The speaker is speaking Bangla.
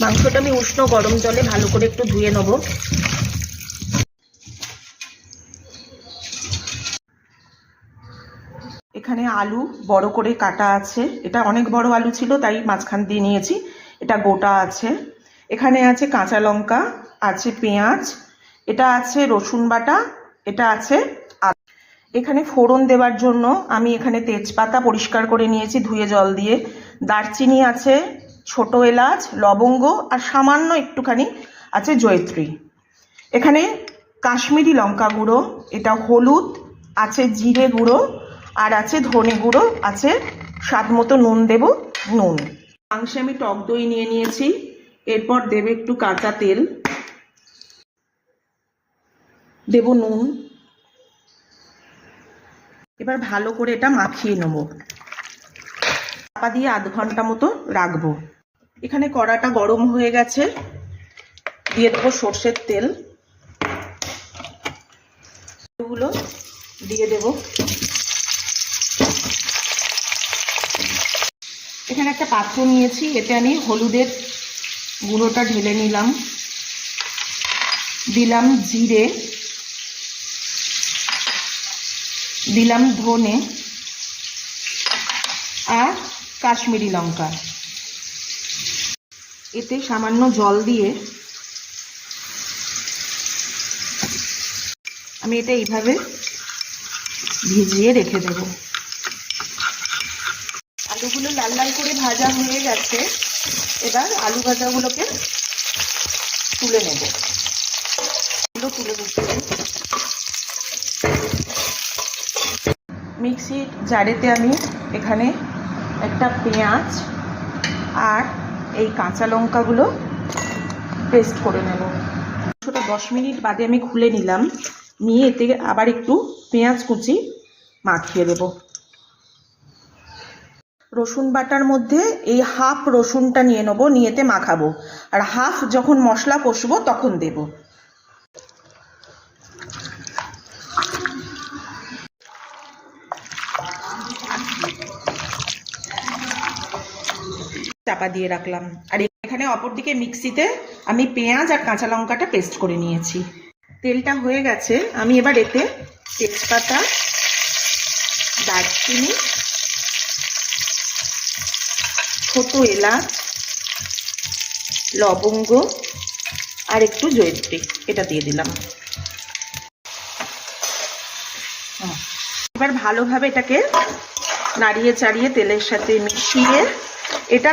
মাংসটা আমি উষ্ণ গরম জলে ভালো করে একটু ধুয়ে নেব। এখানে আলু বড় করে কাটা আছে, এটা অনেক বড় আলু ছিল তাই মাঝখান দিয়ে নিয়েছি, এটা গোটা আছে। এখানে আছে কাঁচা লঙ্কা, আছে পেঁয়াজ, এটা আছে রসুন বাটা, এটা আছে আদা। এখানে ফোড়ন দেওয়ার জন্য আমি এখানে তেজপাতা পরিষ্কার করে নিয়েছি ধুয়ে জল দিয়ে, দারচিনি আছে, ছোট এলাচ, লবঙ্গ আর সামান্য একটুখানি আছে জয়িত্রী। এখানে কাশ্মীরি লঙ্কা গুঁড়ো, এটা হলুদ আছে, জিরে গুঁড়ো আর আছে ধনে গুঁড়ো আছে, স্বাদ মতো নুন দেব, নুন। মাংসে আমি টক দই নিয়ে নিয়েছি, এরপর দেবে একটু কাঁচা তেল, দেব নুন। এবার ভালো করে এটা মাখিয়ে নেব, চাপা দিয়ে আধ ঘন্টা মতো রাখবো। এখানে কড়াটা গরম হয়ে গেছে, দিয়ে দেবো সর্ষের তেল, গুলো দিয়ে দেব। এখানে একটা পাত্র নিয়েছি, এতে আমি হলুদের গুঁড়োটা ঢেলে নিলাম, দিলাম জিরে, দিলাম ধনে আর কাশ্মীরি লঙ্কা। এতে সামান্য জল দিয়ে আমি এটা এইভাবে ভিজিয়ে রেখে দেব। আলুগুলো লাল লাল করে ভাজা হয়ে গেছে, এবার আলু ভাজাগুলোকে তুলে নেব। তুলে দিচ্ছি মিক্সির জারেতে। আমি এখানে একটা পেঁয়াজ আর এই কাঁচা লঙ্কাগুলো পেস্ট করে নেব। ছোটো 10 মিনিট বাদে আমি খুলে নিলাম, নিয়ে এতে আবার একটু পেঁয়াজ কুচি মাখিয়ে দেব। রসুন বাটার মধ্যে এই হাফ রসুনটা নিয়ে নেব, নিয়ে এতে মাখাবো, আর হাফ যখন মশলা কষবো তখন দেব। চাপা দিয়ে রাখলাম, আর এখানে অপরদিকে মিক্সিতে আমি পেঁয়াজ আর কাঁচা লঙ্কাটা পেস্ট করে নিয়েছি। তেলটা হয়ে গেছে, আমি এবার এতে তেজপাতা, দারচিনি, ছোট এলাচ, লবঙ্গ আর একটু জয়িত্রী এটা দিয়ে দিলাম। এবার ভালোভাবে এটাকে নাড়িয়ে চাড়িয়ে তেলের সাথে মিশিয়ে এটা